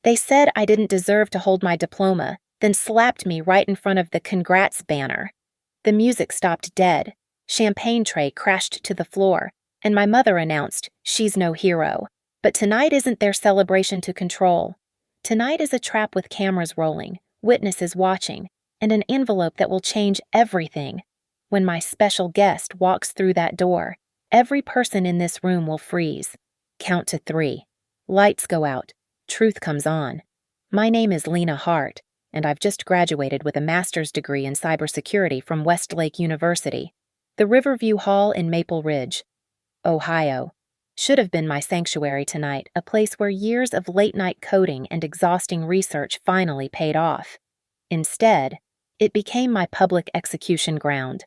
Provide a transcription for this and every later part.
They said I didn't deserve to hold my diploma, then slapped me right in front of the congrats banner. The music stopped dead, champagne tray crashed to the floor, and my mother announced, "She's no hero." But tonight isn't their celebration to control. Tonight is a trap with cameras rolling, witnesses watching, and an envelope that will change everything. When my special guest walks through that door, every person in this room will freeze. Count to 3. Lights go out. Truth comes on. My name is Lena Hart, and I've just graduated with a master's degree in cybersecurity from Westlake University, the Riverview Hall in Maple Ridge, Ohio. Should have been my sanctuary tonight, a place where years of late-night coding and exhausting research finally paid off. Instead, it became my public execution ground.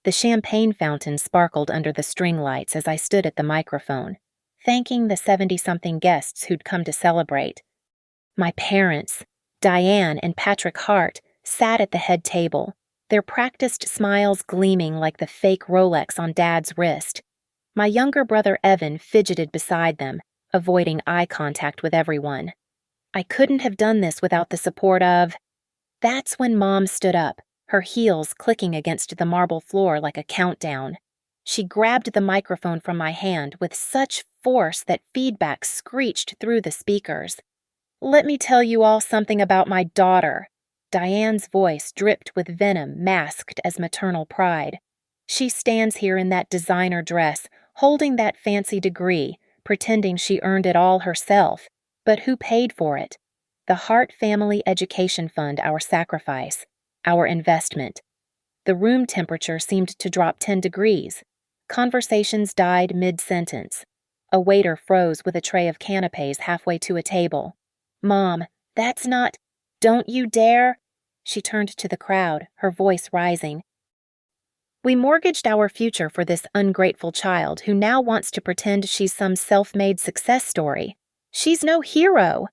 The champagne fountain sparkled under the string lights as I stood at the microphone, thanking the 70-something guests who'd come to celebrate. My parents, Diane and Patrick Hart, sat at the head table, their practiced smiles gleaming like the fake Rolex on Dad's wrist. My younger brother Evan fidgeted beside them, avoiding eye contact with everyone. I couldn't have done this without the support of... That's when Mom stood up, her heels clicking against the marble floor like a countdown. She grabbed the microphone from my hand with such force that feedback screeched through the speakers. "Let me tell you all something about my daughter." Diane's voice dripped with venom masked as maternal pride. "She stands here in that designer dress, holding that fancy degree, pretending she earned it all herself. But who paid for it? The Hart Family Education Fund, our sacrifice, our investment." The room temperature seemed to drop 10 degrees. Conversations died mid-sentence. A waiter froze with a tray of canapes halfway to a table. "Mom, that's not... Don't you dare!" She turned to the crowd, her voice rising. "We mortgaged our future for this ungrateful child who now wants to pretend she's some self-made success story. She's no hero."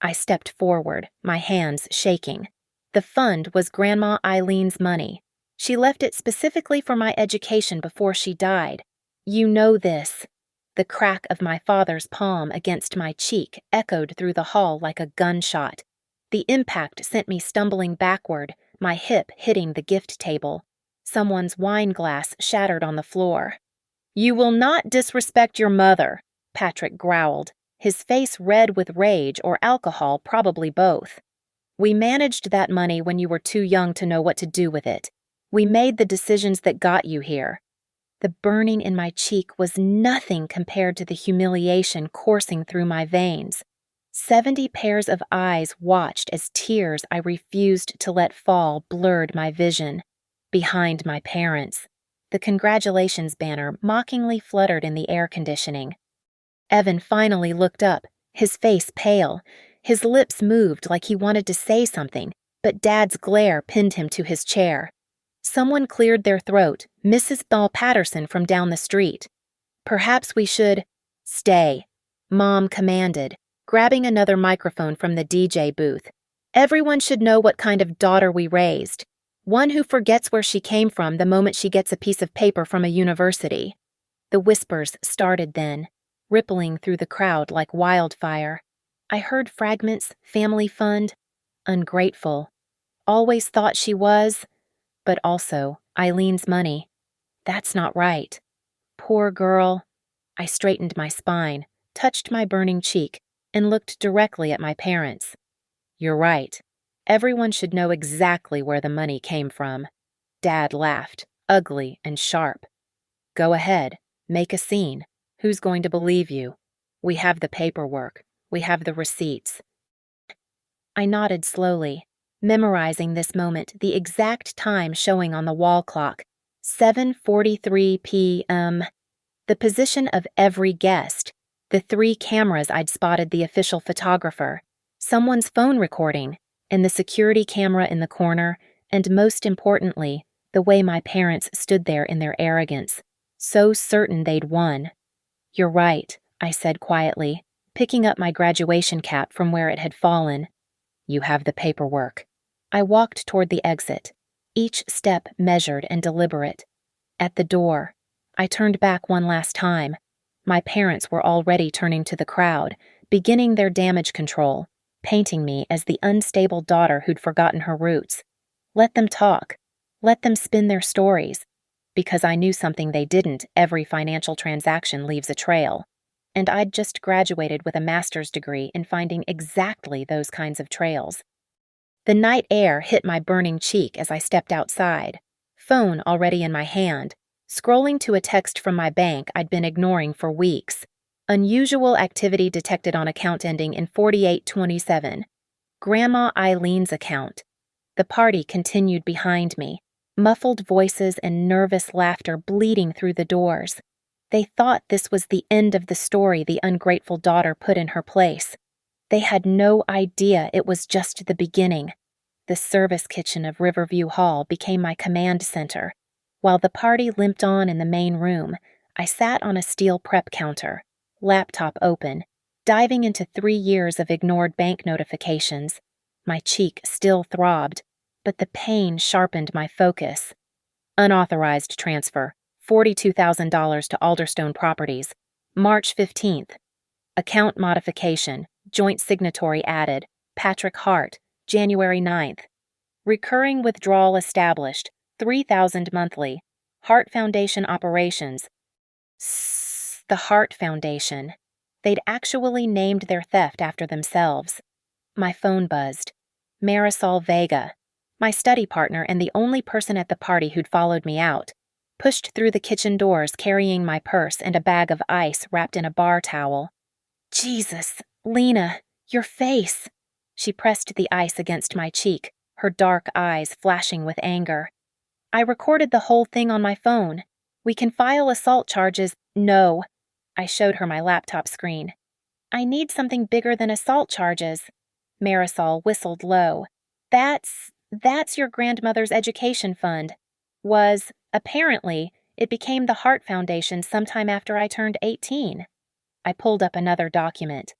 I stepped forward, my hands shaking. The fund was Grandma Eileen's money. She left it specifically for my education before she died. "You know this." The crack of my father's palm against my cheek echoed through the hall like a gunshot. The impact sent me stumbling backward, my hip hitting the gift table. Someone's wine glass shattered on the floor. "You will not disrespect your mother," Patrick growled, his face red with rage or alcohol, probably both. "We managed that money when you were too young to know what to do with it. We made the decisions that got you here." The burning in my cheek was nothing compared to the humiliation coursing through my veins. 70 pairs of eyes watched as tears I refused to let fall blurred my vision. Behind my parents, the congratulations banner mockingly fluttered in the air conditioning. Evan finally looked up, his face pale. His lips moved like he wanted to say something, but Dad's glare pinned him to his chair. Someone cleared their throat, Mrs. Bell Patterson from down the street. "Perhaps we should..." "Stay," Mom commanded, grabbing another microphone from the DJ booth. "Everyone should know what kind of daughter we raised. One who forgets where she came from the moment she gets a piece of paper from a university." The whispers started then, rippling through the crowd like wildfire. I heard fragments, family fund, ungrateful. Always thought she was, but also Eileen's money. That's not right. Poor girl. I straightened my spine, touched my burning cheek, and looked directly at my parents. "You're right. Everyone should know exactly where the money came from." Dad laughed, ugly and sharp. "Go ahead, make a scene. Who's going to believe you? We have the paperwork. We have the receipts." I nodded slowly, memorizing this moment, the exact time showing on the wall clock, 7:43 p.m., the position of every guest, the 3 cameras I'd spotted the official photographer, someone's phone recording, and the security camera in the corner, and most importantly, the way my parents stood there in their arrogance, so certain they'd won. "You're right," I said quietly, picking up my graduation cap from where it had fallen. "You have the paperwork." I walked toward the exit, each step measured and deliberate. At the door, I turned back one last time. My parents were already turning to the crowd, beginning their damage control, painting me as the unstable daughter who'd forgotten her roots. Let them talk. Let them spin their stories. Because I knew something they didn't, every financial transaction leaves a trail. And I'd just graduated with a master's degree in finding exactly those kinds of trails. The night air hit my burning cheek as I stepped outside, phone already in my hand, scrolling to a text from my bank I'd been ignoring for weeks. Unusual activity detected on account ending in 4827. Grandma Eileen's account. The party continued behind me, muffled voices and nervous laughter bleeding through the doors. They thought this was the end of the story the ungrateful daughter put in her place. They had no idea it was just the beginning. The service kitchen of Riverview Hall became my command center. While the party limped on in the main room, I sat on a steel prep counter, laptop open, diving into 3 years of ignored bank notifications. My cheek still throbbed, but the pain sharpened my focus. Unauthorized transfer, $42,000 to Alderstone Properties, March 15th. Account modification, joint signatory added, Patrick Hart, January 9th. Recurring withdrawal established, $3,000 monthly. Hart Foundation operations. The Hart Foundation. They'd actually named their theft after themselves. My phone buzzed. Marisol Vega, my study partner and the only person at the party who'd followed me out, pushed through the kitchen doors carrying my purse and a bag of ice wrapped in a bar towel. Jesus, Lena, your face! She pressed the ice against my cheek, her dark eyes flashing with anger. I recorded the whole thing on my phone. We can file assault charges. No. I showed her my laptop screen. I need something bigger than assault charges. Marisol whistled low. That's your grandmother's education fund. Apparently, it became the Hart Foundation sometime after I turned 18. I pulled up another document.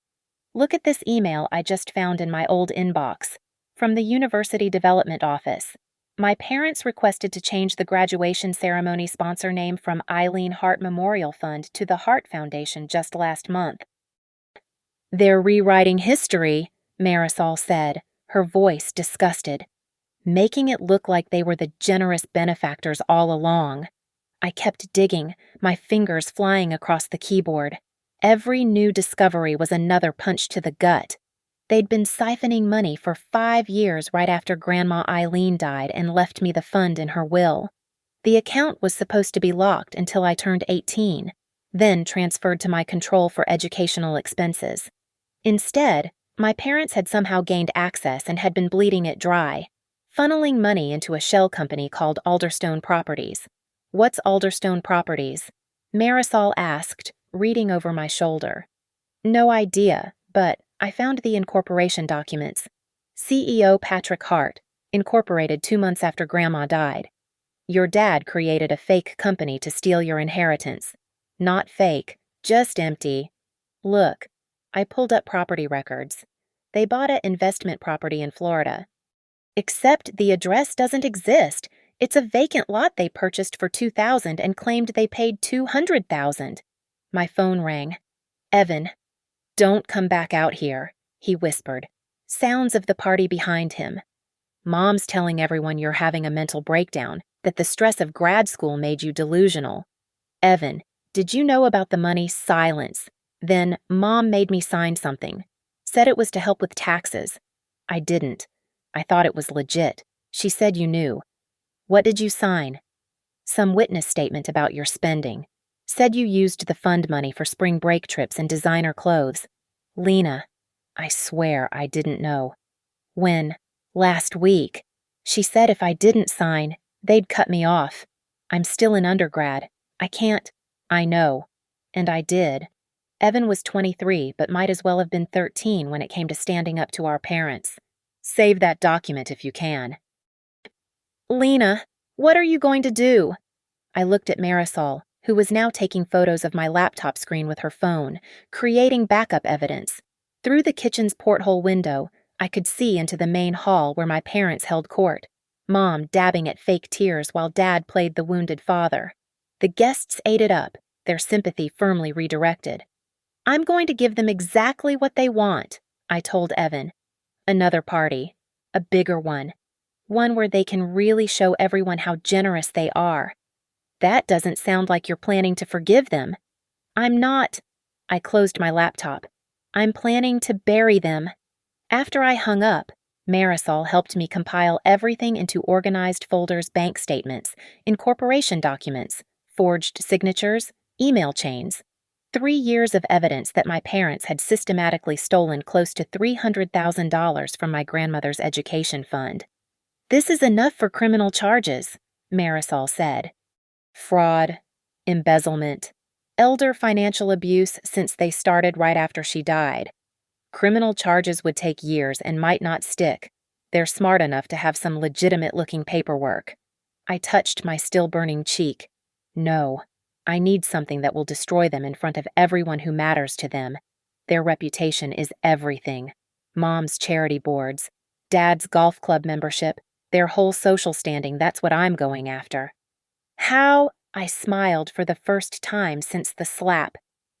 Look at this email I just found in my old inbox. From the University Development Office. My parents requested to change the graduation ceremony sponsor name from Eileen Hart Memorial Fund to the Hart Foundation just last month. They're rewriting history, Marisol said, her voice disgusted, making it look like they were the generous benefactors all along. I kept digging, my fingers flying across the keyboard. Every new discovery was another punch to the gut. They'd been siphoning money for 5 years right after Grandma Eileen died and left me the fund in her will. The account was supposed to be locked until I turned 18, then transferred to my control for educational expenses. Instead, my parents had somehow gained access and had been bleeding it dry, funneling money into a shell company called Alderstone Properties. What's Alderstone Properties? Marisol asked, reading over my shoulder. No idea, but I found the incorporation documents. CEO Patrick Hart, incorporated 2 months after Grandma died. Your dad created a fake company to steal your inheritance. Not fake, just empty. Look, I pulled up property records. They bought an investment property in Florida. Except the address doesn't exist. It's a vacant lot they purchased for $2,000 and claimed they paid $200,000. My phone rang. Evan. Don't come back out here, he whispered, sounds of the party behind him. Mom's telling everyone you're having a mental breakdown, that the stress of grad school made you delusional. Evan, did you know about the money? Silence. Then Mom made me sign something. Said it was to help with taxes. I didn't. I thought it was legit. She said you knew. What did you sign? Some witness statement about your spending. Said you used the fund money for spring break trips and designer clothes. Lena, I swear I didn't know. When? Last week. She said if I didn't sign, they'd cut me off. I'm still in undergrad. I can't. I know. And I did. Evan was 23, but might as well have been 13 when it came to standing up to our parents. Save that document if you can. Lena, what are you going to do? I looked at Marisol, who was now taking photos of my laptop screen with her phone, creating backup evidence. Through the kitchen's porthole window, I could see into the main hall where my parents held court, Mom dabbing at fake tears while Dad played the wounded father. The guests ate it up, their sympathy firmly redirected. I'm going to give them exactly what they want, I told Evan. Another party. A bigger one. One where they can really show everyone how generous they are. That doesn't sound like you're planning to forgive them. I'm not. I closed my laptop. I'm planning to bury them. After I hung up, Marisol helped me compile everything into organized folders, bank statements, incorporation documents, forged signatures, email chains. 3 years of evidence that my parents had systematically stolen close to $300,000 from my grandmother's education fund. This is enough for criminal charges, Marisol said. Fraud, embezzlement, elder financial abuse since they started right after she died. Criminal charges would take years and might not stick. They're smart enough to have some legitimate-looking paperwork. I touched my still-burning cheek. No, I need something that will destroy them in front of everyone who matters to them. Their reputation is everything. Mom's charity boards, Dad's golf club membership, their whole social standing, that's what I'm going after. How? I smiled for the first time since the slap.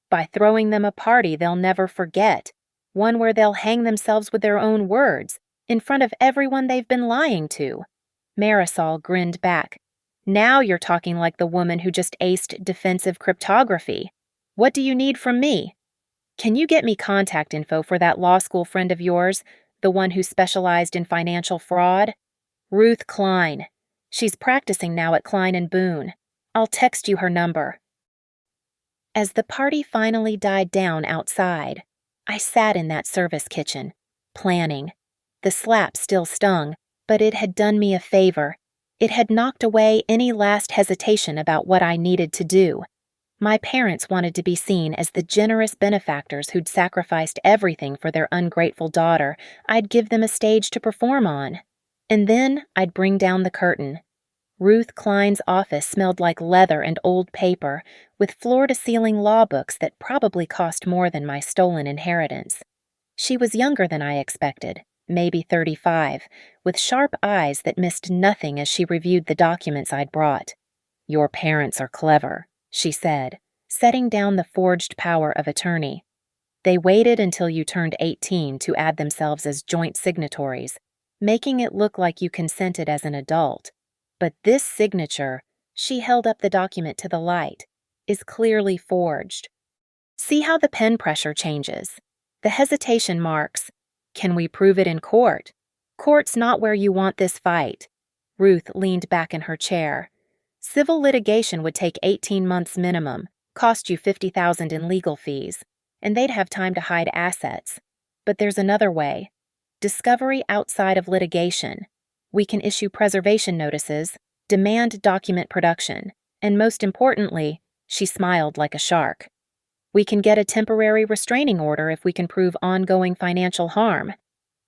By throwing them a party they'll never forget. One where they'll hang themselves with their own words, in front of everyone they've been lying to. Marisol grinned back. Now you're talking like the woman who just aced defensive cryptography. What do you need from me? Can you get me contact info for that law school friend of yours, the one who specialized in financial fraud? Ruth Klein. She's practicing now at Klein & Boone. I'll text you her number. As the party finally died down outside, I sat in that service kitchen, planning. The slap still stung, but it had done me a favor. It had knocked away any last hesitation about what I needed to do. My parents wanted to be seen as the generous benefactors who'd sacrificed everything for their ungrateful daughter. I'd give them a stage to perform on. And then I'd bring down the curtain. Ruth Klein's office smelled like leather and old paper, with floor-to-ceiling law books that probably cost more than my stolen inheritance. She was younger than I expected, maybe 35, with sharp eyes that missed nothing as she reviewed the documents I'd brought. "Your parents are clever," she said, setting down the forged power of attorney. "They waited until you turned 18 to add themselves as joint signatories, making it look like you consented as an adult. But this signature," she held up the document to the light, "is clearly forged. See how the pen pressure changes? The hesitation marks. Can we prove it in court? Court's not where you want this fight." Ruth leaned back in her chair. "Civil litigation would take 18 months minimum, cost you $50,000 in legal fees, and they'd have time to hide assets. But there's another way. Discovery outside of litigation. We can issue preservation notices, demand document production, and most importantly," she smiled like a shark, "we can get a temporary restraining order if we can prove ongoing financial harm.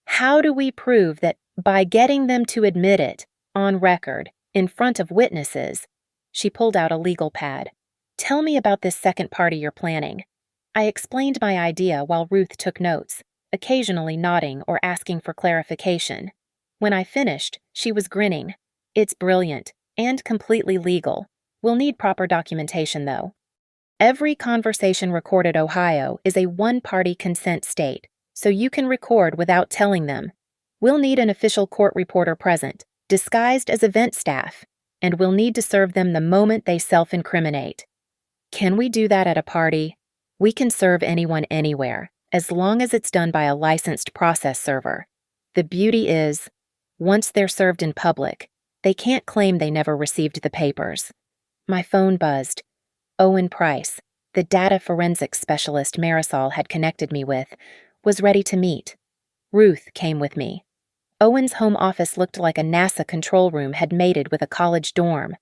How do we prove that by getting them to admit it, on record, in front of witnesses?" She pulled out a legal pad. "Tell me about this second party you're planning." I explained my idea while Ruth took notes, occasionally nodding or asking for clarification. When I finished, she was grinning. "It's brilliant, and completely legal. We'll need proper documentation, though. Every conversation recorded Ohio is a one-party consent state, so you can record without telling them. We'll need an official court reporter present, disguised as event staff, and we'll need to serve them the moment they self-incriminate." "Can we do that at a party?" "We can serve anyone anywhere, as long as it's done by a licensed process server. The beauty is, once they're served in public, they can't claim they never received the papers." My phone buzzed. Owen Price, the data forensics specialist Marisol had connected me with, was ready to meet. Ruth came with me. Owen's home office looked like a NASA control room had mated with a college dorm.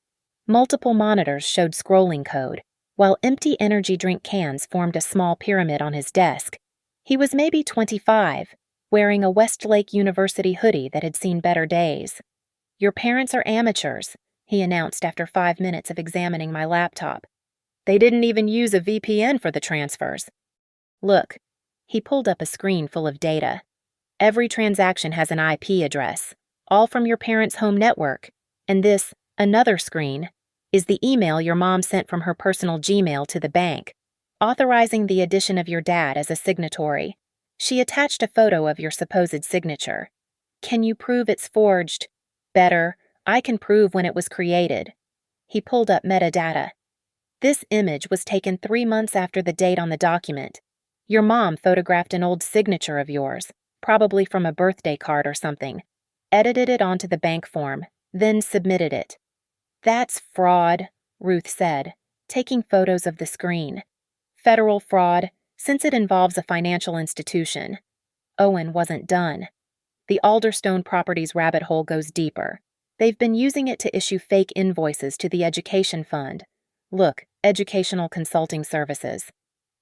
Multiple monitors showed scrolling code, while empty energy drink cans formed a small pyramid on his desk. He was maybe 25, wearing a Westlake University hoodie that had seen better days. "Your parents are amateurs," he announced after 5 minutes of examining my laptop. "They didn't even use a VPN for the transfers. Look," he pulled up a screen full of data. "Every transaction has an IP address, all from your parents' home network, and this, another screen, is the email your mom sent from her personal Gmail to the bank, authorizing the addition of your dad as a signatory. She attached a photo of your supposed signature. Can you prove it's forged? Better, I can prove when it was created. He pulled up metadata. This image was taken 3 months after the date on the document. Your mom photographed an old signature of yours, probably from a birthday card or something, edited it onto the bank form, then submitted it. That's fraud, Ruth said, taking photos of the screen. Federal fraud, since it involves a financial institution. Owen wasn't done. The Alderstone Properties rabbit hole goes deeper. They've been using it to issue fake invoices to the education fund. Look, educational consulting services,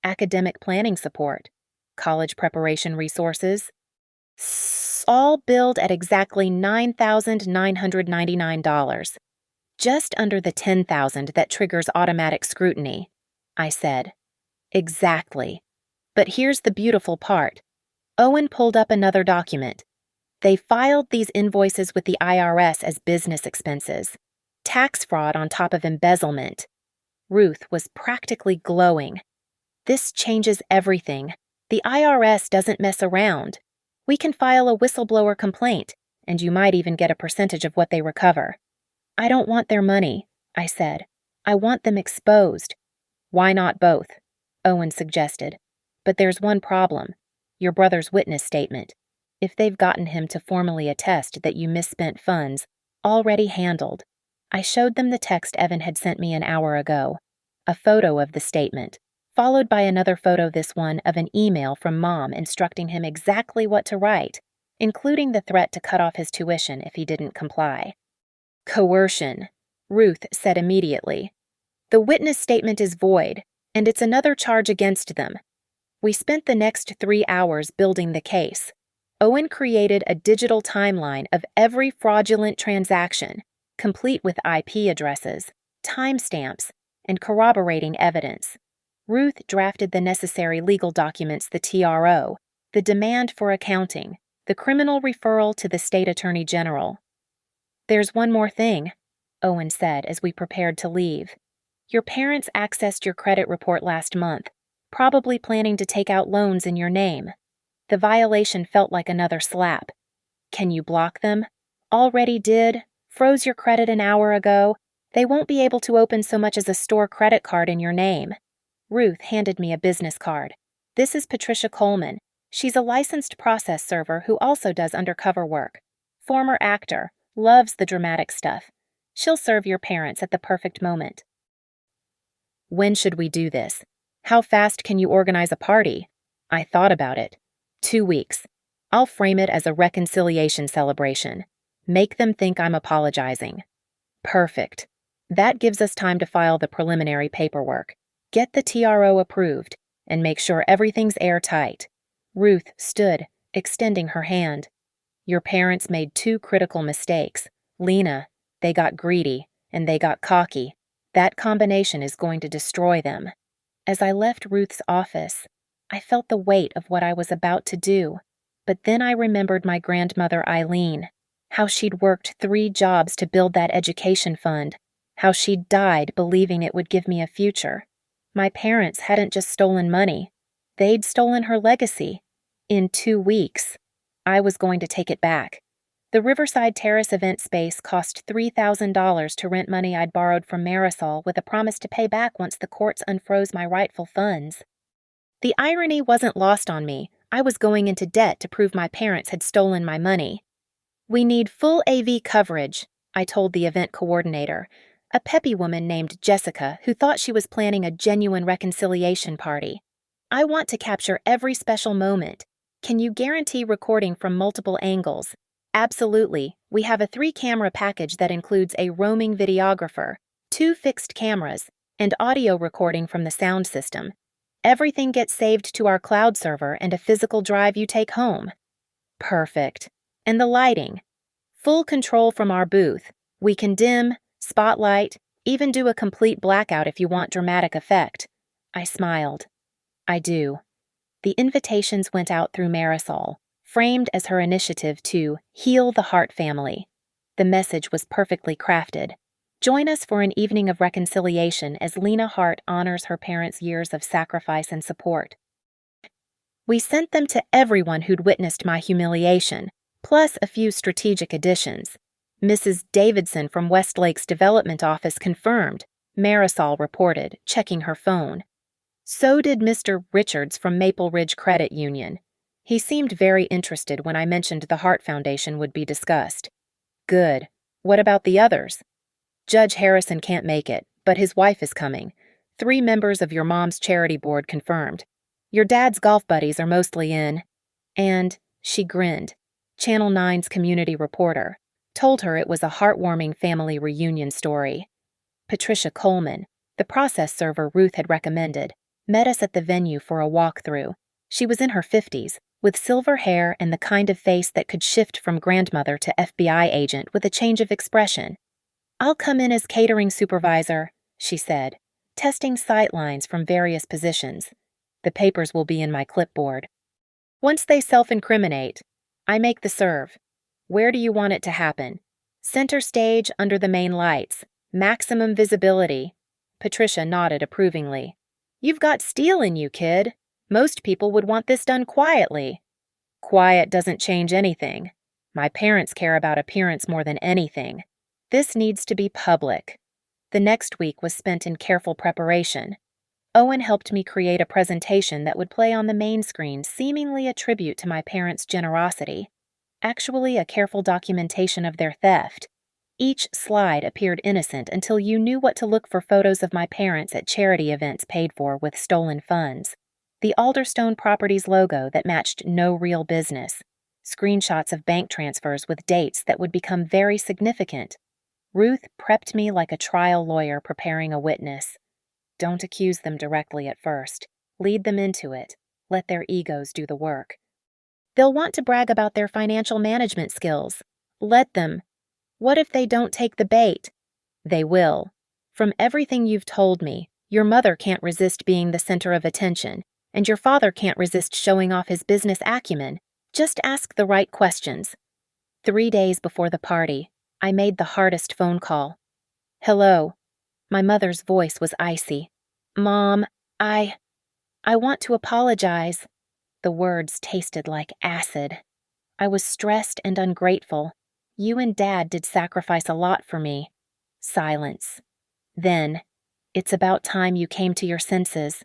academic planning support, college preparation resources, all billed at exactly $9,999, just under the $10,000 that triggers automatic scrutiny, I said. Exactly. But here's the beautiful part. Owen pulled up another document. They filed these invoices with the IRS as business expenses. Tax fraud on top of embezzlement. Ruth was practically glowing. This changes everything. The IRS doesn't mess around. We can file a whistleblower complaint, and you might even get a percentage of what they recover. I don't want their money, I said. I want them exposed. Why not both? Owen suggested. But there's one problem. Your brother's witness statement. If they've gotten him to formally attest that you misspent funds, already handled. I showed them the text Evan had sent me an hour ago. A photo of the statement, followed by another photo, this one, of an email from Mom instructing him exactly what to write, including the threat to cut off his tuition if he didn't comply. Coercion, Ruth said immediately. The witness statement is void, and it's another charge against them. We spent the next 3 hours building the case. Owen created a digital timeline of every fraudulent transaction, complete with IP addresses, timestamps, and corroborating evidence. Ruth drafted the necessary legal documents, the TRO, the demand for accounting, the criminal referral to the state attorney general. There's one more thing, Owen said as we prepared to leave. Your parents accessed your credit report last month, probably planning to take out loans in your name. The violation felt like another slap. Can you block them? Already did. Froze your credit an hour ago. They won't be able to open so much as a store credit card in your name. Ruth handed me a business card. This is Patricia Coleman. She's a licensed process server who also does undercover work. Former actor, loves the dramatic stuff. She'll serve your parents at the perfect moment. When should we do this? How fast can you organize a party? I thought about it. 2 weeks. I'll frame it as a reconciliation celebration. Make them think I'm apologizing. Perfect. That gives us time to file the preliminary paperwork, get the TRO approved, and make sure everything's airtight. Ruth stood, extending her hand. Your parents made 2 critical mistakes. Lena, they got greedy, and they got cocky. That combination is going to destroy them. As I left Ruth's office, I felt the weight of what I was about to do, but then I remembered my grandmother Eileen, how she'd worked 3 jobs to build that education fund, how she'd died believing it would give me a future. My parents hadn't just stolen money, they'd stolen her legacy. In 2 weeks, I was going to take it back. The Riverside Terrace event space cost $3,000 to rent money I'd borrowed from Marisol with a promise to pay back once the courts unfroze my rightful funds. The irony wasn't lost on me. I was going into debt to prove my parents had stolen my money. We need full AV coverage, I told the event coordinator, a peppy woman named Jessica who thought she was planning a genuine reconciliation party. I want to capture every special moment. Can you guarantee recording from multiple angles? Absolutely. We have a 3-camera package that includes a roaming videographer, 2 fixed cameras, and audio recording from the sound system. Everything gets saved to our cloud server and a physical drive you take home. Perfect. And the lighting. Full control from our booth. We can dim, spotlight, even do a complete blackout if you want dramatic effect. I smiled. I do. The invitations went out through Marisol, framed as her initiative to heal the Hart family. The message was perfectly crafted. Join us for an evening of reconciliation as Lena Hart honors her parents' years of sacrifice and support. We sent them to everyone who'd witnessed my humiliation, plus a few strategic additions. Mrs. Davidson from Westlake's development office confirmed, Marisol reported, checking her phone. So did Mr. Richards from Maple Ridge Credit Union. He seemed very interested when I mentioned the Heart Foundation would be discussed. Good. What about the others? Judge Harrison can't make it, but his wife is coming. 3 members of your mom's charity board confirmed. Your dad's golf buddies are mostly in. And, she grinned, Channel 9's community reporter, told her it was a heartwarming family reunion story. Patricia Coleman, the process server Ruth had recommended, met us at the venue for a walkthrough. She was in her 50s, with silver hair and the kind of face that could shift from grandmother to FBI agent with a change of expression. I'll come in as catering supervisor, she said, testing sight lines from various positions. The papers will be in my clipboard. Once they self-incriminate, I make the serve. Where do you want it to happen? Center stage under the main lights. Maximum visibility. Patricia nodded approvingly. You've got steel in you, kid. Most people would want this done quietly. Quiet doesn't change anything. My parents care about appearance more than anything. This needs to be public. The next week was spent in careful preparation. Owen helped me create a presentation that would play on the main screen, seemingly a tribute to my parents' generosity. Actually, a careful documentation of their theft. Each slide appeared innocent until you knew what to look for: photos of my parents at charity events paid for with stolen funds, the Alderstone Properties logo that matched no real business, screenshots of bank transfers with dates that would become very significant. Ruth prepped me like a trial lawyer preparing a witness. Don't accuse them directly at first. Lead them into it. Let their egos do the work. They'll want to brag about their financial management skills. Let them. What if they don't take the bait? They will. From everything you've told me, your mother can't resist being the center of attention, and your father can't resist showing off his business acumen. Just ask the right questions. 3 days before the party, I made the hardest phone call. Hello. My mother's voice was icy. Mom, I want to apologize. The words tasted like acid. I was stressed and ungrateful. You and Dad did sacrifice a lot for me. Silence. Then, it's about time you came to your senses.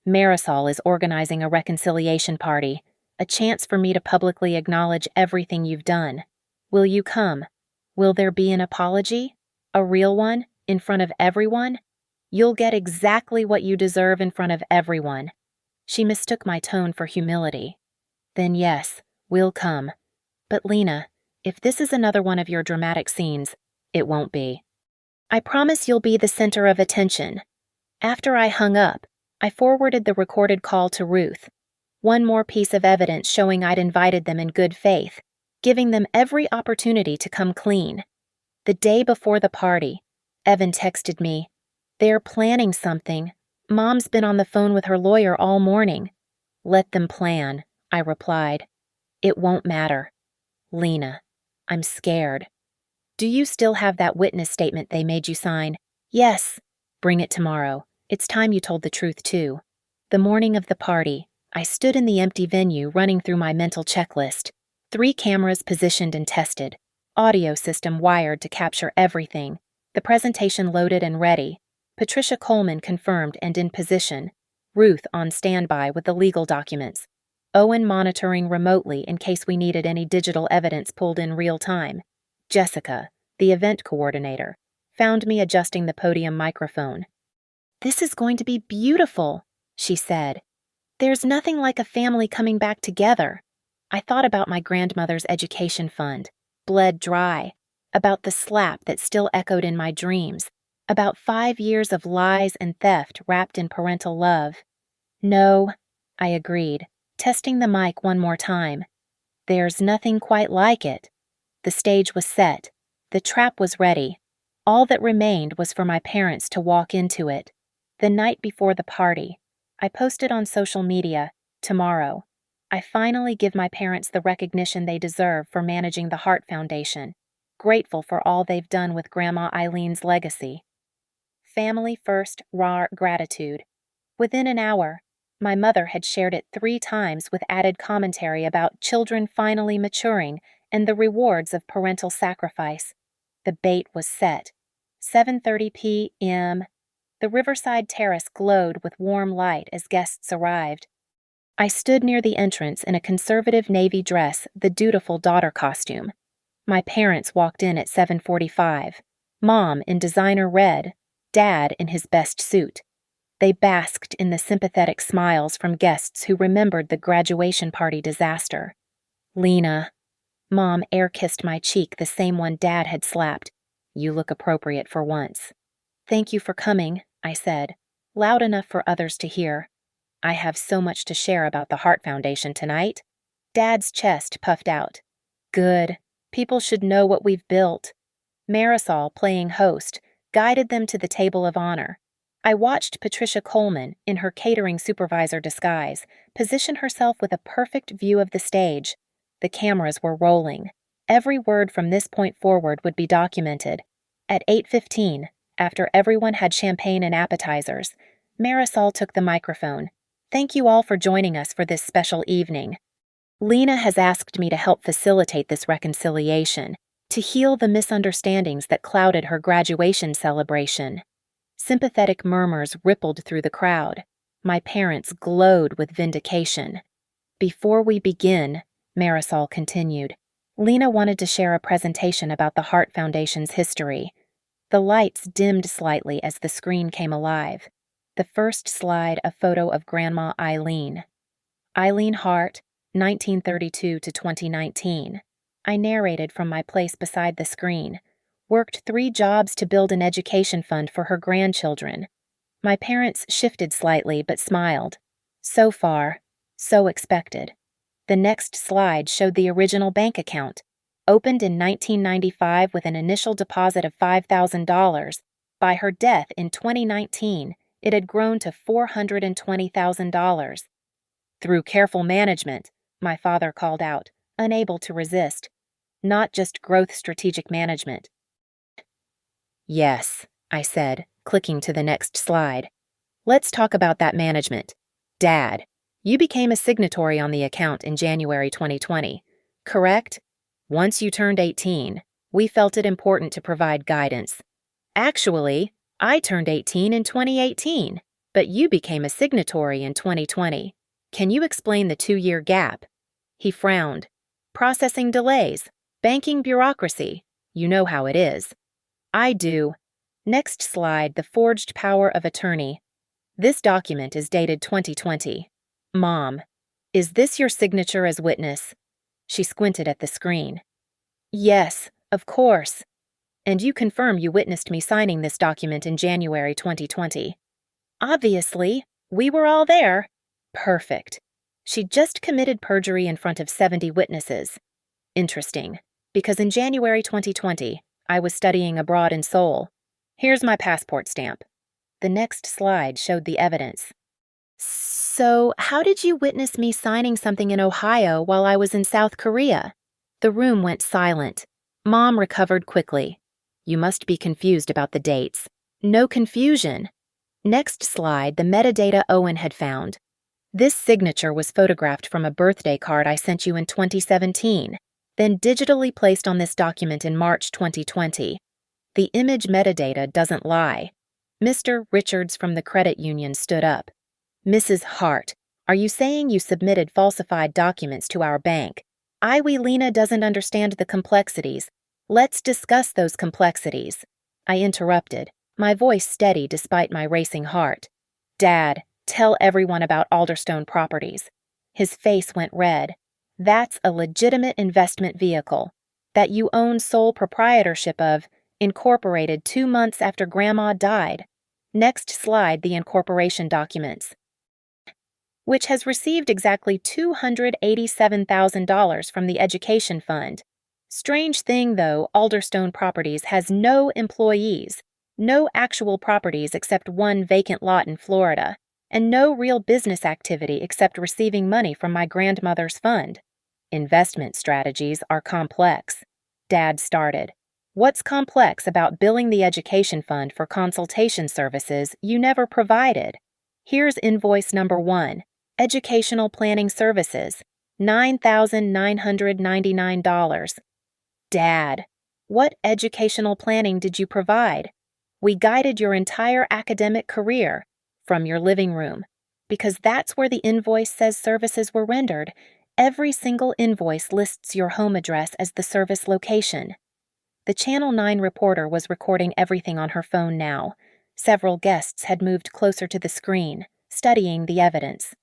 Marisol is organizing a reconciliation party, a chance for me to publicly acknowledge everything you've done. Will you come? Will there be an apology? A real one, in front of everyone? You'll get exactly what you deserve in front of everyone. She mistook my tone for humility. Then yes, we'll come. But Lena, if this is another one of your dramatic scenes, it won't be. I promise you'll be the center of attention. After I hung up, I forwarded the recorded call to Ruth. One more piece of evidence showing I'd invited them in good faith, giving them every opportunity to come clean. The day before the party, Evan texted me, "They're planning something. Mom's been on the phone with her lawyer all morning." "Let them plan," I replied. "It won't matter." Lena, I'm scared. Do you still have that witness statement they made you sign? Yes. Bring it tomorrow. It's time you told the truth, too. The morning of the party, I stood in the empty venue running through my mental checklist. 3 cameras positioned and tested. Audio system wired to capture everything. The presentation loaded and ready. Patricia Coleman confirmed and in position. Ruth on standby with the legal documents. Owen monitoring remotely in case we needed any digital evidence pulled in real time. Jessica, the event coordinator, found me adjusting the podium microphone. "This is going to be beautiful," she said. "There's nothing like a family coming back together." I thought about my grandmother's education fund, bled dry, about the slap that still echoed in my dreams, about 5 years of lies and theft wrapped in parental love. "No," I agreed, testing the mic one more time. "There's nothing quite like it." The stage was set. The trap was ready. All that remained was for my parents to walk into it. The night before the party, I posted on social media, "Tomorrow, I finally give my parents the recognition they deserve for managing the Heart Foundation. Grateful for all they've done with Grandma Eileen's legacy. Family first, raw gratitude." Within an hour, My mother had shared it 3 times with added commentary about children finally maturing and the rewards of parental sacrifice. The bait was set. 7:30 p.m. The riverside terrace glowed with warm light as guests arrived. I stood near the entrance in a conservative navy dress, the dutiful daughter costume. My parents walked in at 7:45. Mom in designer red, Dad in his best suit. They basked in the sympathetic smiles from guests who remembered the graduation party disaster. Lena. Mom air-kissed my cheek, the same one Dad had slapped. You look appropriate for once. Thank you for coming, I said, loud enough for others to hear. I have so much to share about the Heart Foundation tonight. Dad's chest puffed out. Good. People should know what we've built. Marisol, playing host, guided them to the table of honor. I watched Patricia Coleman, in her catering supervisor disguise, position herself with a perfect view of the stage. The cameras were rolling. Every word from this point forward would be documented. At 8:15, after everyone had champagne and appetizers, Marisol took the microphone. Thank you all for joining us for this special evening. Lena has asked me to help facilitate this reconciliation, to heal the misunderstandings that clouded her graduation celebration. Sympathetic murmurs rippled through the crowd. My parents glowed with vindication. Before we begin, Marisol continued, Lena wanted to share a presentation about the Heart Foundation's history. The lights dimmed slightly as the screen came alive. The first slide, a photo of Grandma Eileen. Eileen Hart, 1932 to 2019. I narrated from my place beside the screen. Worked 3 jobs to build an education fund for her grandchildren. My parents shifted slightly but smiled. So far, so expected. The next slide showed the original bank account. Opened in 1995 with an initial deposit of $5,000. By her death in 2019, it had grown to $420,000. Through careful management, my father called out, unable to resist. Not just growth strategic management. Yes, I said, clicking to the next slide. Let's talk about that management. Dad, you became a signatory on the account in January 2020, correct? Once you turned 18, we felt it important to provide guidance. Actually, I turned 18 in 2018, but you became a signatory in 2020. Can you explain the 2-year gap? He frowned. Processing delays, banking bureaucracy. You know how it is. I do. Next slide, the forged power of attorney. This document is dated 2020. Mom, is this your signature as witness? She squinted at the screen. Yes, of course. And you confirm you witnessed me signing this document in January 2020. Obviously, we were all there. Perfect. She just committed perjury in front of 70 witnesses. Interesting, because in January 2020, I was studying abroad in Seoul. Here's my passport stamp. The next slide showed the evidence. So, how did you witness me signing something in Ohio while I was in South Korea? The room went silent. Mom recovered quickly. You must be confused about the dates. No confusion. Next slide, the metadata Owen had found. This signature was photographed from a birthday card I sent you in 2017, then digitally placed on this document in March 2020. The image metadata doesn't lie. Mr. Richards from the credit union stood up. Mrs. Hart, are you saying you submitted falsified documents to our bank? Lena doesn't understand the complexities. Let's discuss those complexities. I interrupted, my voice steady despite my racing heart. Dad, tell everyone about Alderstone Properties. His face went red. That's a legitimate investment vehicle that you own sole proprietorship of, incorporated 2 months after Grandma died. Next slide, the incorporation documents. Which has received exactly $287,000 from the education fund. Strange thing though, Alderstone Properties has no employees, no actual properties except 1 vacant lot in Florida, and no real business activity except receiving money from my grandmother's fund. Investment strategies are complex. Dad started. What's complex about billing the education fund for consultation services you never provided? Here's invoice number 1. Educational planning services, $9,999. Dad, what educational planning did you provide? We guided your entire academic career from your living room, because that's where the invoice says services were rendered. Every single invoice lists your home address as the service location. The Channel 9 reporter was recording everything on her phone now. Several guests had moved closer to the screen, studying the evidence.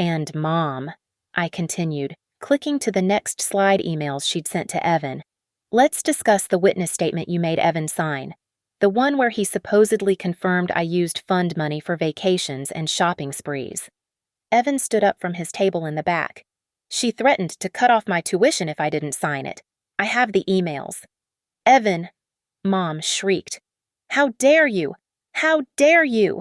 And Mom, I continued, clicking to the next slide emails she'd sent to Evan. Let's discuss the witness statement you made Evan sign. The one where he supposedly confirmed I used fund money for vacations and shopping sprees. Evan stood up from his table in the back. She threatened to cut off my tuition if I didn't sign it. I have the emails. Evan, Mom shrieked. How dare you? How dare you?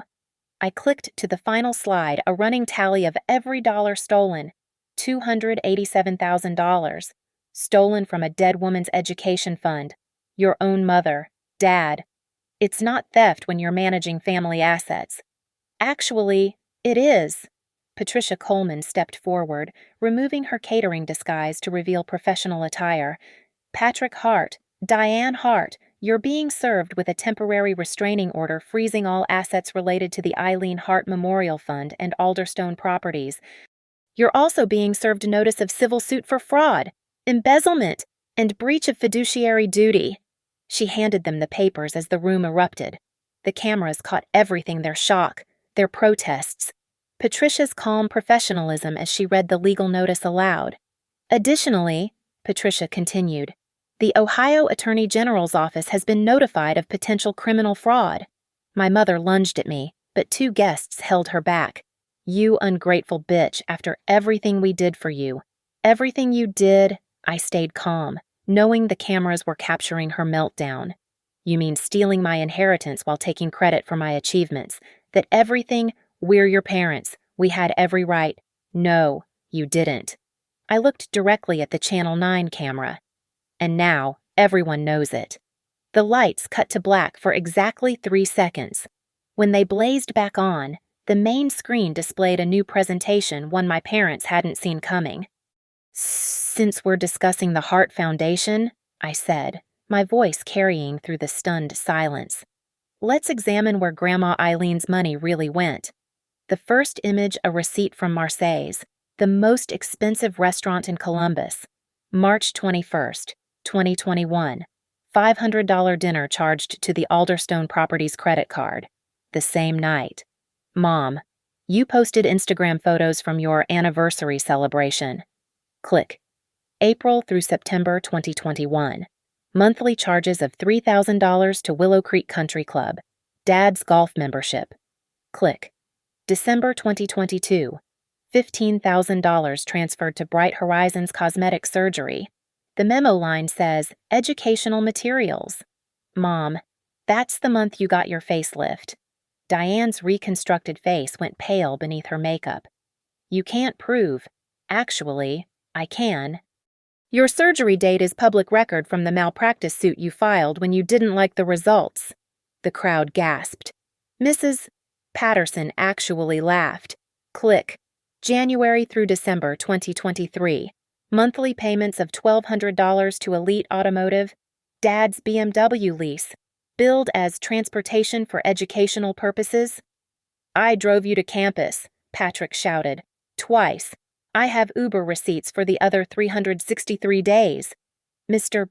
I clicked to the final slide, a running tally of every dollar stolen. $287,000. Stolen from a dead woman's education fund. Your own mother, Dad. It's not theft when you're managing family assets. Actually, it is. Patricia Coleman stepped forward, removing her catering disguise to reveal professional attire. Patrick Hart, Diane Hart, you're being served with a temporary restraining order freezing all assets related to the Eileen Hart Memorial Fund and Alderstone properties. You're also being served a notice of civil suit for fraud, embezzlement, and breach of fiduciary duty. She handed them the papers as the room erupted. The cameras caught everything, their shock, their protests. Patricia's calm professionalism as she read the legal notice aloud. Additionally, Patricia continued, the Ohio Attorney General's office has been notified of potential criminal fraud. My mother lunged at me, but two guests held her back. You ungrateful bitch, after everything we did for you. Everything you did, I stayed calm, knowing the cameras were capturing her meltdown. You mean stealing my inheritance while taking credit for my achievements? That everything, we're your parents, we had every right. No, you didn't. I looked directly at the Channel 9 camera. And now, everyone knows it. The lights cut to black for exactly 3 seconds. When they blazed back on, the main screen displayed a new presentation, one my parents hadn't seen coming. Since we're discussing the Hart Foundation, I said, my voice carrying through the stunned silence, let's examine where Grandma Eileen's money really went. The first image, a receipt from Marseille's, the most expensive restaurant in Columbus. March 21st, 2021. $500 dinner charged to the Alderstone Properties credit card. The same night. Mom, you posted Instagram photos from your anniversary celebration. Click. April through September 2021. Monthly charges of $3,000 to Willow Creek Country Club. Dad's golf membership. Click. December 2022. $15,000 transferred to Bright Horizons Cosmetic Surgery. The memo line says, educational materials. Mom, that's the month you got your facelift. Diane's reconstructed face went pale beneath her makeup. You can't prove. Actually, I can. Your surgery date is public record from the malpractice suit you filed when you didn't like the results. The crowd gasped. Mrs. Patterson actually laughed. Click. January through December 2023. Monthly payments of $1,200 to Elite Automotive. Dad's BMW lease. Billed as transportation for educational purposes. I drove you to campus, Patrick shouted. Twice. I have Uber receipts for the other 363 days. Mr.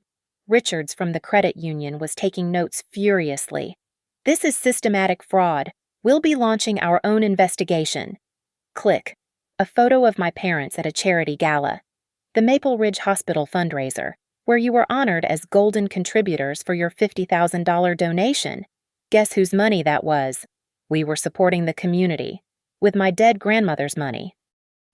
Richards from the credit union was taking notes furiously. This is systematic fraud. We'll be launching our own investigation. Click. A photo of my parents at a charity gala. The Maple Ridge Hospital fundraiser, where you were honored as golden contributors for your $50,000 donation. Guess whose money that was? We were supporting the community. With my dead grandmother's money.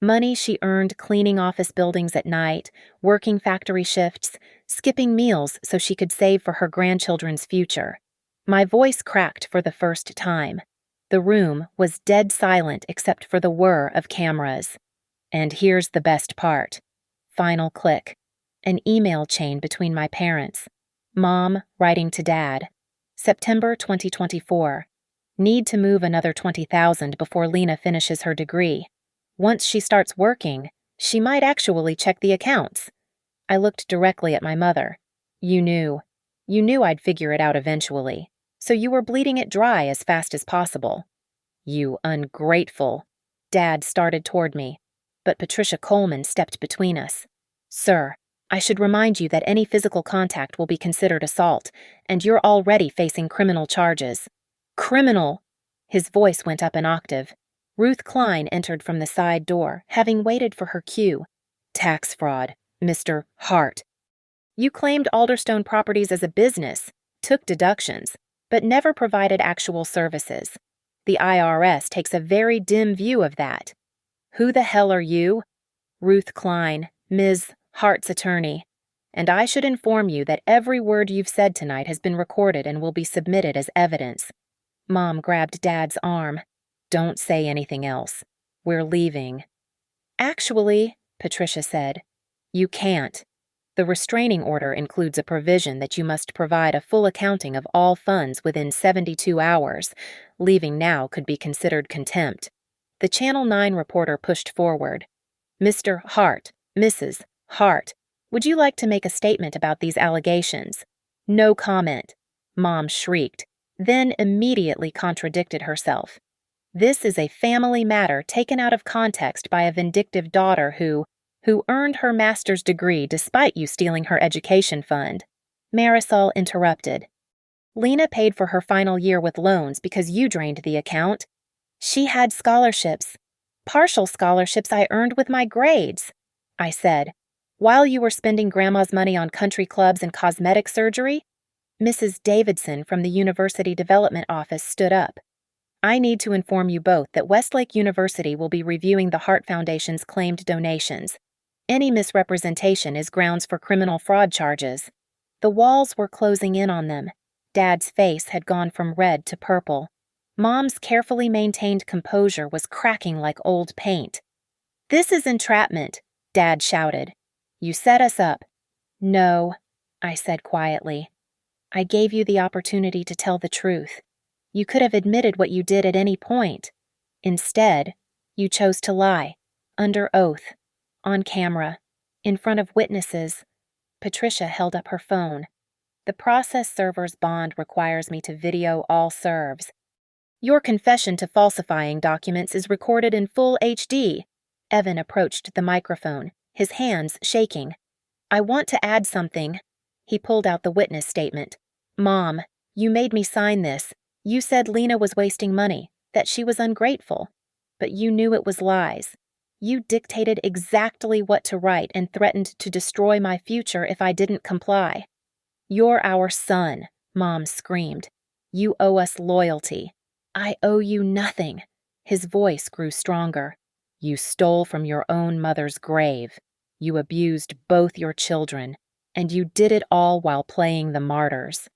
Money she earned cleaning office buildings at night, working factory shifts, skipping meals so she could save for her grandchildren's future. My voice cracked for the first time. The room was dead silent except for the whir of cameras. And here's the best part. Final click. An email chain between my parents. Mom writing to Dad. September 2024. Need to move another $20,000 before Lena finishes her degree. Once she starts working, she might actually check the accounts. I looked directly at my mother. You knew. You knew I'd figure it out eventually, so you were bleeding it dry as fast as possible. You ungrateful. Dad started toward me, but Patricia Coleman stepped between us. Sir, I should remind you that any physical contact will be considered assault, and you're already facing criminal charges. Criminal! His voice went up an octave. Ruth Klein entered from the side door, having waited for her cue. Tax fraud, Mr. Hart. You claimed Alderstone Properties as a business, took deductions, but never provided actual services. The IRS takes a very dim view of that. Who the hell are you? Ruth Klein, Ms. Hart's attorney. And I should inform you that every word you've said tonight has been recorded and will be submitted as evidence. Mom grabbed Dad's arm. Don't say anything else. We're leaving. Actually, Patricia said, you can't. The restraining order includes a provision that you must provide a full accounting of all funds within 72 hours. Leaving now could be considered contempt. The Channel 9 reporter pushed forward. Mr. Hart, Mrs. Hart, would you like to make a statement about these allegations? No comment. Mom shrieked, then immediately contradicted herself. This is a family matter taken out of context by a vindictive daughter who earned her master's degree despite you stealing her education fund. Marisol interrupted. Lena paid for her final year with loans because you drained the account. She had scholarships. Partial scholarships I earned with my grades, I said. While you were spending Grandma's money on country clubs and cosmetic surgery? Mrs. Davidson from the University Development Office stood up. I need to inform you both that Westlake University will be reviewing the Hart Foundation's claimed donations. Any misrepresentation is grounds for criminal fraud charges. The walls were closing in on them. Dad's face had gone from red to purple. Mom's carefully maintained composure was cracking like old paint. This is entrapment, Dad shouted. You set us up. No, I said quietly. I gave you the opportunity to tell the truth. You could have admitted what you did at any point. Instead, you chose to lie, under oath, on camera, in front of witnesses. Patricia held up her phone. The process server's bond requires me to video all serves. Your confession to falsifying documents is recorded in full HD. Evan approached the microphone, his hands shaking. I want to add something. He pulled out the witness statement. Mom, you made me sign this. You said Lena was wasting money, that she was ungrateful. But you knew it was lies. You dictated exactly what to write and threatened to destroy my future if I didn't comply. You're our son, Mom screamed. You owe us loyalty. I owe you nothing. His voice grew stronger. You stole from your own mother's grave. You abused both your children, and you did it all while playing the martyrs.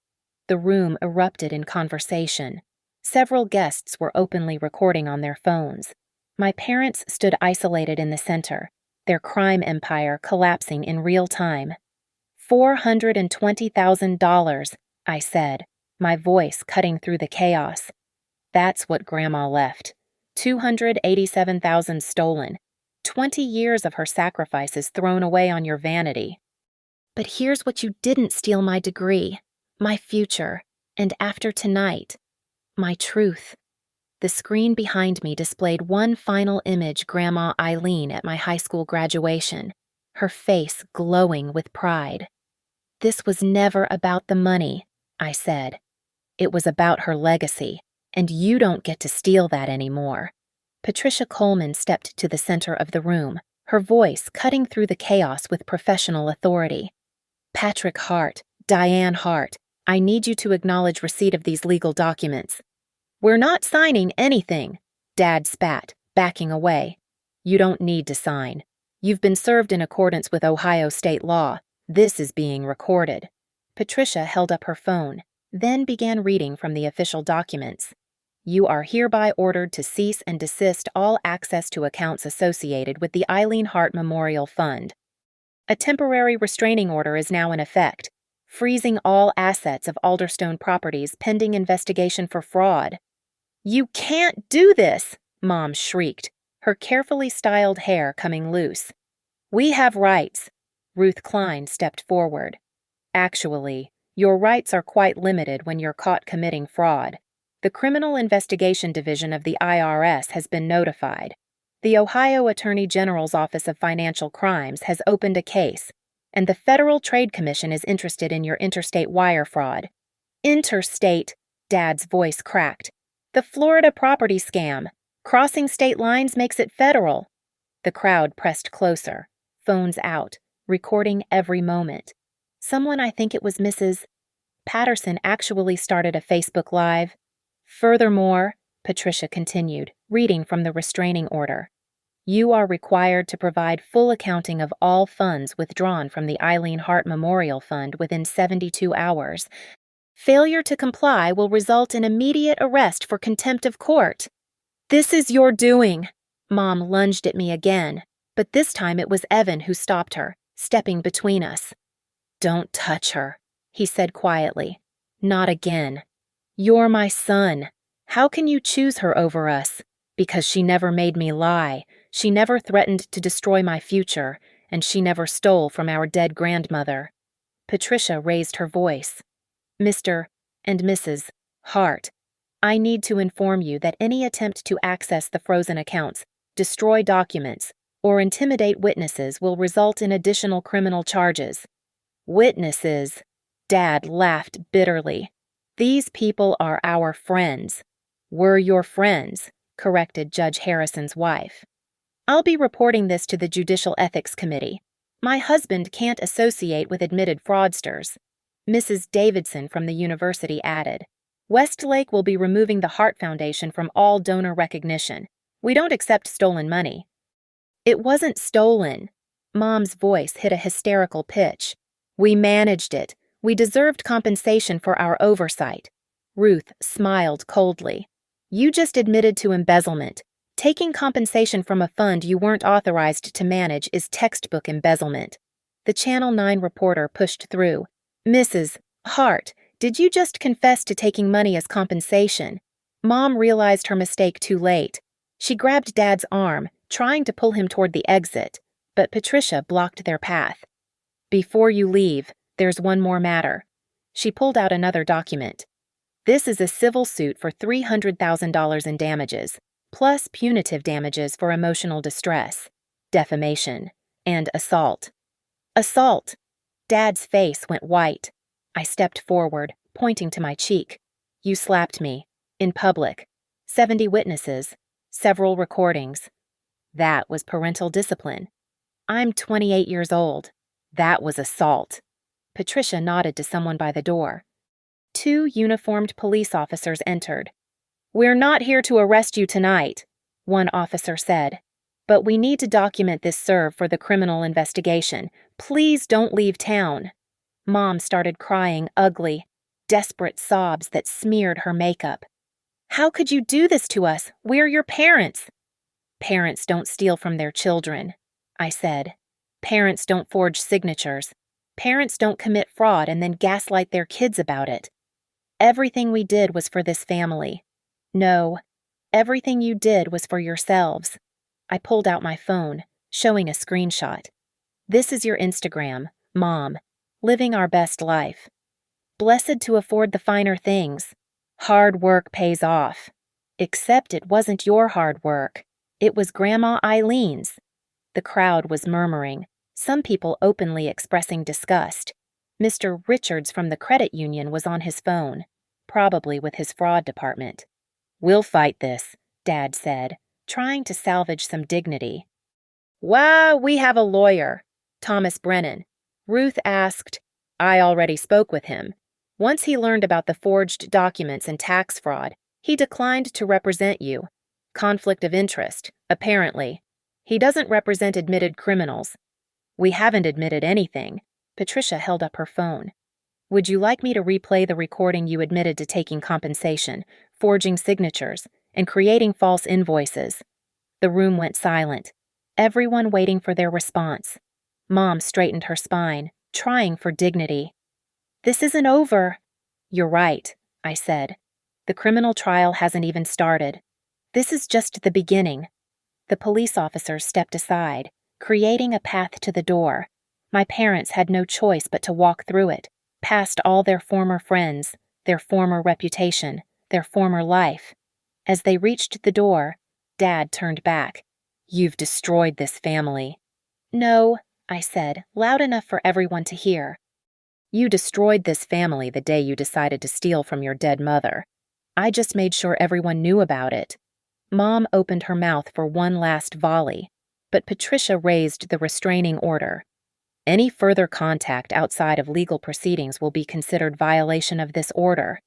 The room erupted in conversation. Several guests were openly recording on their phones. My parents stood isolated in the center, their crime empire collapsing in real time. $420,000, I said, my voice cutting through the chaos. That's what Grandma left. $287,000 stolen. 20 years of her sacrifices thrown away on your vanity. But here's what you didn't steal: my degree, my future, and after tonight, my truth. The screen behind me displayed one final image: Grandma Eileen at my high school graduation, her face glowing with pride. This was never about the money, I said. It was about her legacy, and you don't get to steal that anymore. Patricia Coleman stepped to the center of the room, her voice cutting through the chaos with professional authority. Patrick Hart, Diane Hart, I need you to acknowledge receipt of these legal documents. We're not signing anything, Dad spat, backing away. You don't need to sign. You've been served in accordance with Ohio state law. This is being recorded. Patricia held up her phone, then began reading from the official documents. You are hereby ordered to cease and desist all access to accounts associated with the Eileen Hart Memorial Fund. A temporary restraining order is now in effect, freezing all assets of Alderstone Properties pending investigation for fraud. You can't do this, Mom shrieked. her carefully styled hair coming loose. "We have rights." Ruth Klein stepped forward. "Actually, your rights are quite limited when you're caught committing fraud. The Criminal Investigation Division of the IRS has been notified. The Ohio Attorney General's Office of Financial Crimes has opened a case, and the Federal Trade Commission is interested in your interstate wire fraud." "Interstate," Dad's voice cracked. "The Florida property scam. Crossing state lines makes it federal." The crowd pressed closer, phones out, recording every moment. Someone, I think it was Mrs. Patterson, actually started a Facebook Live. "Furthermore," Patricia continued, reading from the restraining order, "you are required to provide full accounting of all funds withdrawn from the Eileen Hart Memorial Fund within 72 hours. Failure to comply will result in immediate arrest for contempt of court." "This is your doing." Mom lunged at me again, but this time it was Evan who stopped her, stepping between us. "Don't touch her," he said quietly. "Not again. You're my son. How can you choose her over us? Because she never made me lie, she never threatened to destroy my future, and she never stole from our dead grandmother." Patricia raised her voice. "Mr. and Mrs. Hart, I need to inform you that any attempt to access the frozen accounts, destroy documents, or intimidate witnesses will result in additional criminal charges." "Witnesses?" Dad laughed bitterly. "These people are our friends." "We're your friends," corrected Judge Harrison's wife. "I'll be reporting this to the Judicial Ethics Committee. My husband can't associate with admitted fraudsters." Mrs. Davidson from the university added, "Westlake will be removing the Hart Foundation from all donor recognition. We don't accept stolen money." "It wasn't stolen." Mom's voice hit a hysterical pitch. "We managed it. We deserved compensation for our oversight." Ruth smiled coldly. "You just admitted to embezzlement. Taking compensation from a fund you weren't authorized to manage is textbook embezzlement." The Channel 9 reporter pushed through. "Mrs. Hart, did you just confess to taking money as compensation?" Mom realized her mistake too late. She grabbed Dad's arm, trying to pull him toward the exit, but Patricia blocked their path. "Before you leave, there's one more matter." She pulled out another document. "This is a civil suit for $300,000 in damages, plus punitive damages for emotional distress, defamation, and assault." "Assault!" Dad's face went white. I stepped forward, pointing to my cheek. "You slapped me. In public. 70 witnesses. Several recordings. That was parental discipline. I'm 28 years old. That was assault." Patricia nodded to someone by the door. 2 uniformed police officers entered. "We're not here to arrest you tonight," one officer said. "But we need to document this serve for the criminal investigation. Please don't leave town." Mom started crying ugly, desperate sobs that smeared her makeup. "How could you do this to us? We're your parents." "Parents don't steal from their children," I said. "Parents don't forge signatures. Parents don't commit fraud and then gaslight their kids about it. Everything we did was for this family. No, everything you did was for yourselves." I pulled out my phone, showing a screenshot. "This is your Instagram, Mom. Living our best life. Blessed to afford the finer things. Hard work pays off. Except it wasn't your hard work. It was Grandma Eileen's." The crowd was murmuring, some people openly expressing disgust. Mr. Richards from the credit union was on his phone, probably with his fraud department. "We'll fight this," Dad said, trying to salvage some dignity. "Why, we have a lawyer, Thomas Brennan." Ruth asked. "I already spoke with him. Once he learned about the forged documents and tax fraud, he declined to represent you. Conflict of interest, apparently. He doesn't represent admitted criminals." "We haven't admitted anything." Patricia held up her phone. "Would you like me to replay the recording you admitted to taking compensation, forging signatures, and creating false invoices?" The room went silent, everyone waiting for their response. Mom straightened her spine, trying for dignity. "This isn't over." "You're right," I said. "The criminal trial hasn't even started. This is just the beginning." The police officers stepped aside, creating a path to the door. My parents had no choice but to walk through it, past all their former friends, their former reputation, their former life. As they reached the door, Dad turned back. "You've destroyed this family." "No," I said, loud enough for everyone to hear. "You destroyed this family the day you decided to steal from your dead mother. I just made sure everyone knew about it." Mom opened her mouth for one last volley, but Patricia raised the restraining order. "Any further contact outside of legal proceedings will be considered violation of this order."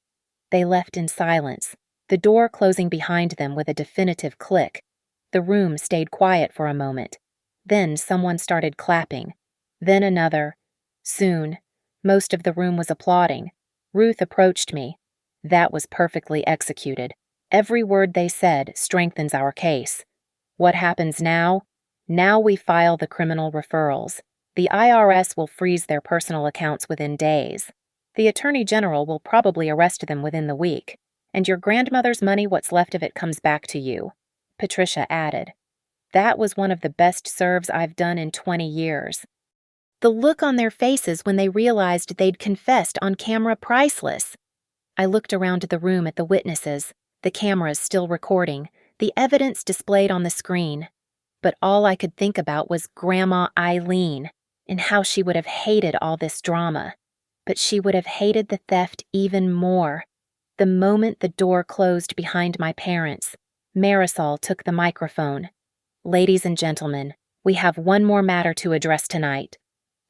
They left in silence, the door closing behind them with a definitive click. The room stayed quiet for a moment. Then someone started clapping. Then another. Soon, most of the room was applauding. Ruth approached me. "That was perfectly executed. Every word they said strengthens our case. What happens now? Now we file the criminal referrals. The IRS will freeze their personal accounts within days. The Attorney General will probably arrest them within the week. And your grandmother's money, what's left of it, comes back to you," Patricia added. "That was one of the best serves I've done in 20 years. The look on their faces when they realized they'd confessed on camera, priceless. I looked around the room at the witnesses, the cameras still recording, the evidence displayed on the screen. But all I could think about was Grandma Eileen and how she would have hated all this drama. But she would have hated the theft even more. The moment the door closed behind my parents, Marisol took the microphone. "Ladies and gentlemen, we have one more matter to address tonight."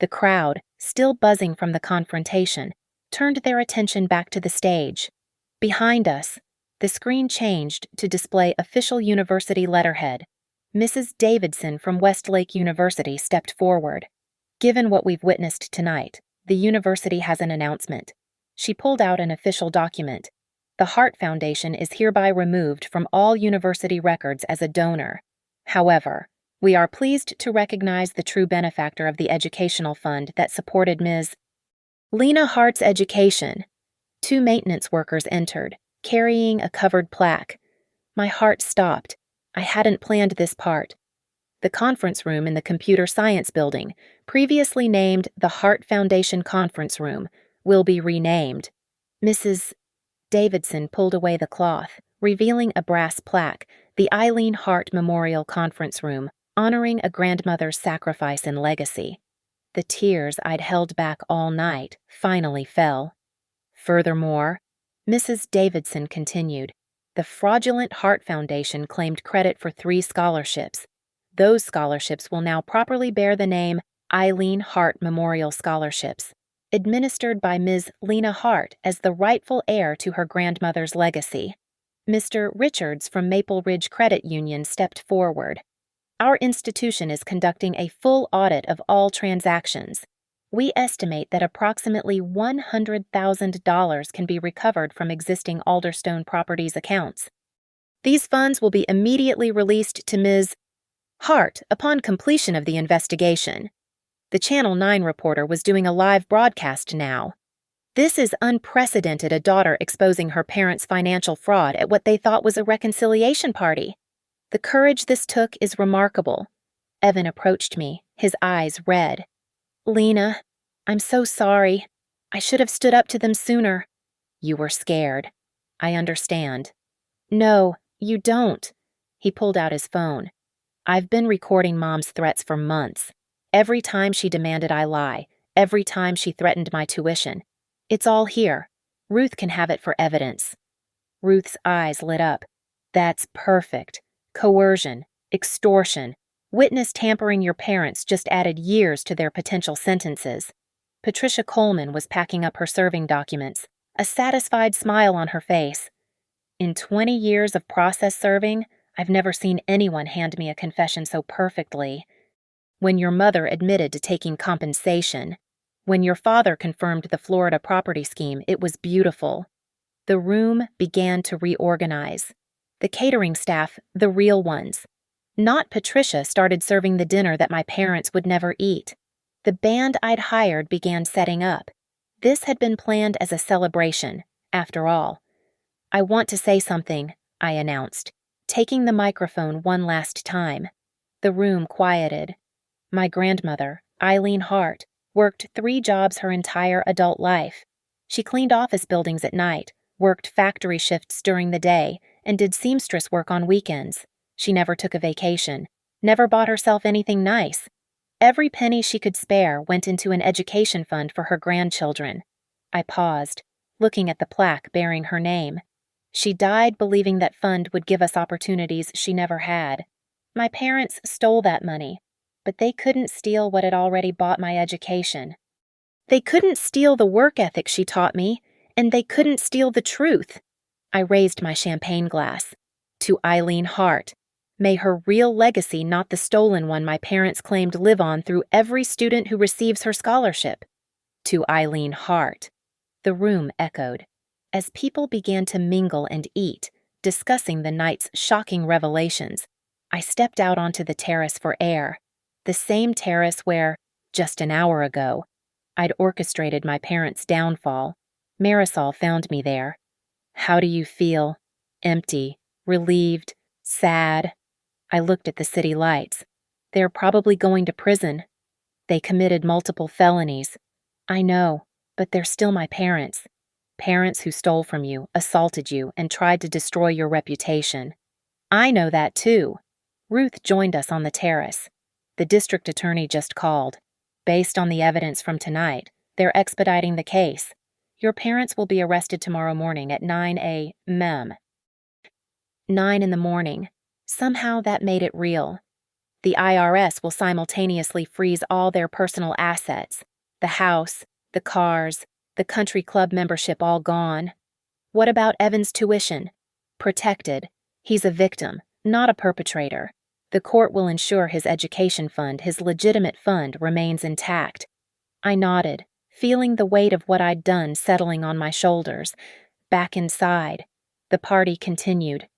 The crowd, still buzzing from the confrontation, turned their attention back to the stage. Behind us, the screen changed to display official university letterhead. Mrs. Davidson from Westlake University stepped forward. "Given what we've witnessed tonight, the university has an announcement." She pulled out an official document. "The Hart Foundation is hereby removed from all university records as a donor. However, we are pleased to recognize the true benefactor of the educational fund that supported Ms. Lena Hart's education." 2 maintenance workers entered, carrying a covered plaque. My heart stopped. I hadn't planned this part. The conference room in the Computer Science Building, previously named the Hart Foundation Conference Room, will be renamed. Mrs. Davidson pulled away the cloth, revealing a brass plaque, the Eileen Hart Memorial Conference Room, honoring a grandmother's sacrifice and legacy. The tears I'd held back all night finally fell. "Furthermore," Mrs. Davidson continued, "the fraudulent Hart Foundation claimed credit for 3 scholarships. Those scholarships will now properly bear the name Eileen Hart Memorial Scholarships, administered by Ms. Lena Hart as the rightful heir to her grandmother's legacy." Mr. Richards from Maple Ridge Credit Union stepped forward. "Our institution is conducting a full audit of all transactions. We estimate that approximately $100,000 can be recovered from existing Alderstone Properties accounts. These funds will be immediately released to Ms. Hart upon completion of the investigation." The Channel 9 reporter was doing a live broadcast now. This is unprecedented, a daughter exposing her parents' financial fraud at what they thought was a reconciliation party. The courage this took is remarkable. Evan approached me, his eyes red. "Lena, I'm so sorry. I should have stood up to them sooner." "You were scared. I understand." "No, you don't." He pulled out his phone. "I've been recording Mom's threats for months. Every time she demanded I lie, every time she threatened my tuition. It's all here. Ruth can have it for evidence." Ruth's eyes lit up. "That's perfect. Coercion, extortion, witness tampering your parents just added years to their potential sentences." Patricia Coleman was packing up her serving documents, a satisfied smile on her face. "In 20 years of process serving, I've never seen anyone hand me a confession so perfectly. When your mother admitted to taking compensation, when your father confirmed the Florida property scheme, it was beautiful." The room began to reorganize. The catering staff, the real ones. Not Patricia, started serving the dinner that my parents would never eat. The band I'd hired began setting up. This had been planned as a celebration, after all. "I want to say something," I announced. taking the microphone one last time. The room quieted. My grandmother, Eileen Hart, worked 3 jobs her entire adult life. She cleaned office buildings at night, worked factory shifts during the day, and did seamstress work on weekends. She never took a vacation, never bought herself anything nice. Every penny she could spare went into an education fund for her grandchildren. I paused, looking at the plaque bearing her name. She died believing that fund would give us opportunities she never had. My parents stole that money, but they couldn't steal what had already bought my education. They couldn't steal the work ethic she taught me, and they couldn't steal the truth. I raised my champagne glass. To Eileen Hart. May her real legacy, not the stolen one my parents claimed, live on through every student who receives her scholarship. To Eileen Hart. The room echoed. As people began to mingle and eat, discussing the night's shocking revelations, I stepped out onto the terrace for air. The same terrace where, just an hour ago, I'd orchestrated my parents' downfall. Marisol found me there. How do you feel? Empty, relieved, sad. I looked at the city lights. They're probably going to prison. They committed multiple felonies. I know, but they're still my parents. Parents who stole from you, assaulted you, and tried to destroy your reputation. I know that too. Ruth joined us on the terrace. The district attorney just called. Based on the evidence from tonight, they're expediting the case. Your parents will be arrested tomorrow morning at 9 a.m. 9 in the morning. Somehow that made it real. The IRS will simultaneously freeze all their personal assets. The house, the cars, the country club membership all gone. What about Evan's tuition? Protected. He's a victim, not a perpetrator. The court will ensure his education fund, his legitimate fund, remains intact. I nodded, feeling the weight of what I'd done settling on my shoulders. Back inside, the party continued.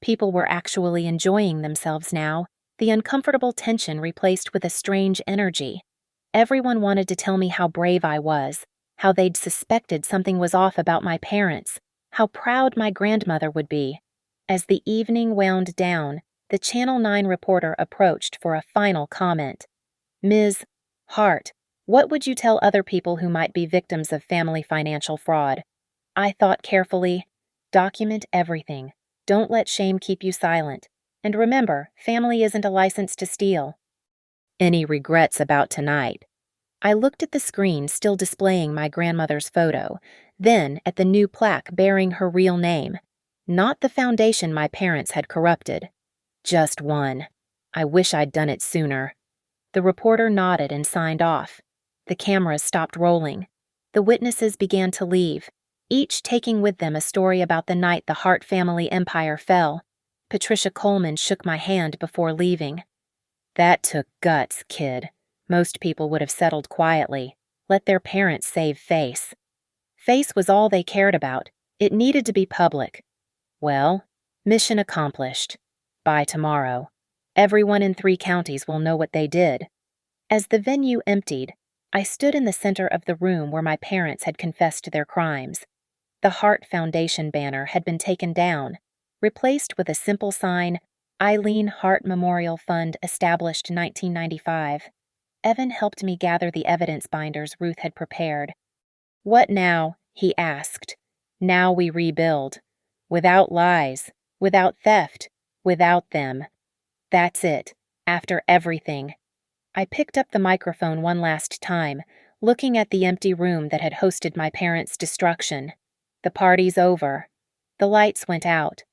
People were actually enjoying themselves now, the uncomfortable tension replaced with a strange energy. Everyone wanted to tell me how brave I was, how they'd suspected something was off about my parents, how proud my grandmother would be. As the evening wound down, the Channel 9 reporter approached for a final comment. Ms. Hart, what would you tell other people who might be victims of family financial fraud? I thought carefully. Document everything. Don't let shame keep you silent. And remember, family isn't a license to steal. Any regrets about tonight? I looked at the screen still displaying my grandmother's photo, then at the new plaque bearing her real name. Not the foundation my parents had corrupted. Just one. I wish I'd done it sooner. The reporter nodded and signed off. The cameras stopped rolling. The witnesses began to leave, each taking with them a story about the night the Hart family empire fell. Patricia Coleman shook my hand before leaving. That took guts, kid. Most people would have settled quietly, let their parents save face. Face was all they cared about. It needed to be public. Well, mission accomplished. By tomorrow, everyone in 3 counties will know what they did. As the venue emptied, I stood in the center of the room where my parents had confessed their crimes. The Hart Foundation banner had been taken down, replaced with a simple sign, Eileen Hart Memorial Fund, established 1995. Evan helped me gather the evidence binders Ruth had prepared. What now? He asked. Now we rebuild. Without lies, without theft, without them. That's it. After everything. I picked up the microphone one last time, looking at the empty room that had hosted my parents' destruction. The party's over. The lights went out.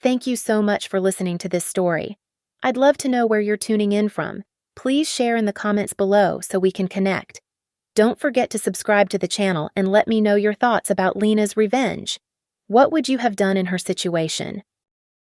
Thank you so much for listening to this story. I'd love to know where you're tuning in from. Please share in the comments below so we can connect. Don't forget to subscribe to the channel and let me know your thoughts about Lena's revenge. What would you have done in her situation?